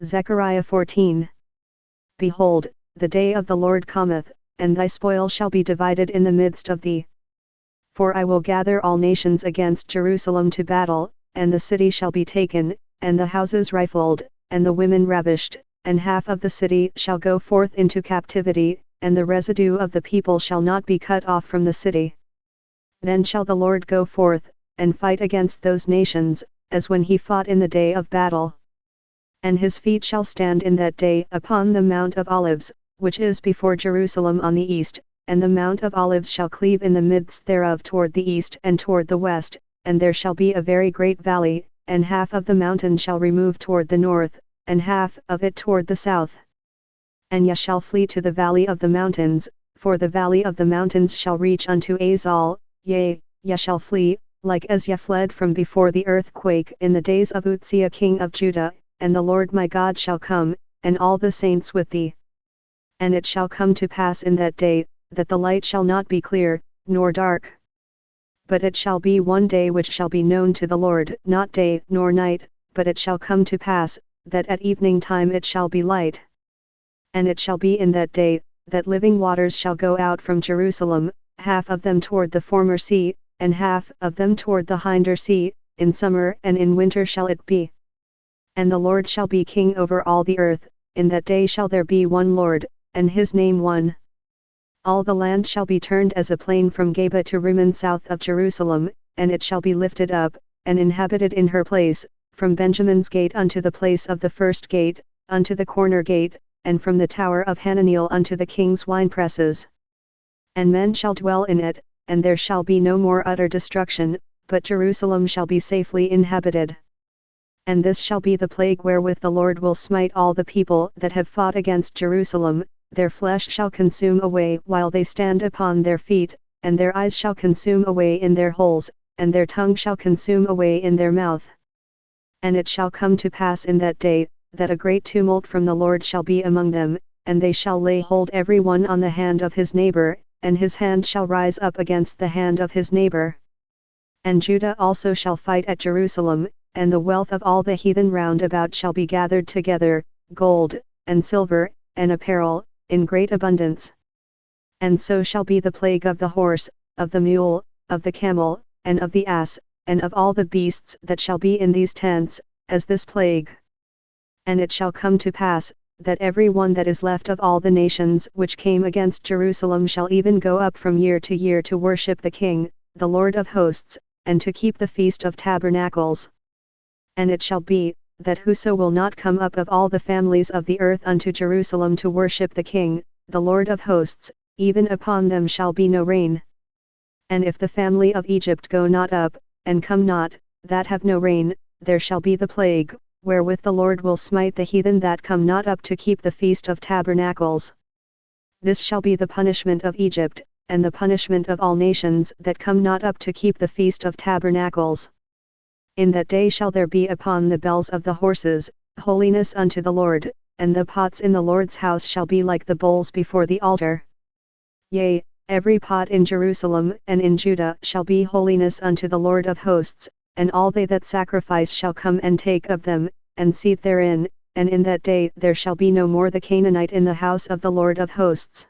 Zechariah 14. Behold, the day of the Lord cometh, and thy spoil shall be divided in the midst of thee. For I will gather all nations against Jerusalem to battle, and the city shall be taken, and the houses rifled, and the women ravished, and half of the city shall go forth into captivity, and the residue of the people shall not be cut off from the city. Then shall the Lord go forth, and fight against those nations, as when he fought in the day of battle. And his feet shall stand in that day upon the Mount of Olives, which is before Jerusalem on the east, and the Mount of Olives shall cleave in the midst thereof toward the east and toward the west, and there shall be a very great valley, and half of the mountain shall remove toward the north, and half of it toward the south. And ye shall flee to the valley of the mountains, for the valley of the mountains shall reach unto Azal, yea, ye shall flee, like as ye fled from before the earthquake in the days of Uzziah king of Judah, and the Lord my God shall come, and all the saints with thee. And it shall come to pass in that day, that the light shall not be clear, nor dark. But it shall be one day which shall be known to the Lord, not day nor night, but it shall come to pass, that at evening time it shall be light. And it shall be in that day, that living waters shall go out from Jerusalem, half of them toward the former sea, and half of them toward the hinder sea, in summer and in winter shall it be. And the Lord shall be king over all the earth, in that day shall there be one Lord, and his name one. All the land shall be turned as a plain from Geba to Rimmon south of Jerusalem, and it shall be lifted up, and inhabited in her place, from Benjamin's gate unto the place of the first gate, unto the corner gate, and from the tower of Hananiel unto the king's winepresses. And men shall dwell in it, and there shall be no more utter destruction, but Jerusalem shall be safely inhabited. And this shall be the plague wherewith the Lord will smite all the people that have fought against Jerusalem, their flesh shall consume away while they stand upon their feet, and their eyes shall consume away in their holes, and their tongue shall consume away in their mouth. And it shall come to pass in that day, that a great tumult from the Lord shall be among them, and they shall lay hold every one on the hand of his neighbor, and his hand shall rise up against the hand of his neighbor. And Judah also shall fight at Jerusalem, and the wealth of all the heathen round about shall be gathered together, gold, and silver, and apparel, in great abundance. And so shall be the plague of the horse, of the mule, of the camel, and of the ass, and of all the beasts that shall be in these tents, as this plague. And it shall come to pass, that every one that is left of all the nations which came against Jerusalem shall even go up from year to year to worship the King, the Lord of hosts, and to keep the Feast of Tabernacles. And it shall be, that whoso will not come up of all the families of the earth unto Jerusalem to worship the King, the Lord of hosts, even upon them shall be no rain. And if the family of Egypt go not up, and come not, that have no rain, there shall be the plague, wherewith the Lord will smite the heathen that come not up to keep the Feast of Tabernacles. This shall be the punishment of Egypt, and the punishment of all nations that come not up to keep the Feast of Tabernacles. In that day shall there be upon the bells of the horses, holiness unto the Lord, and the pots in the Lord's house shall be like the bowls before the altar. Yea, every pot in Jerusalem and in Judah shall be holiness unto the Lord of hosts, and all they that sacrifice shall come and take of them, and seat therein, and in that day there shall be no more the Canaanite in the house of the Lord of hosts.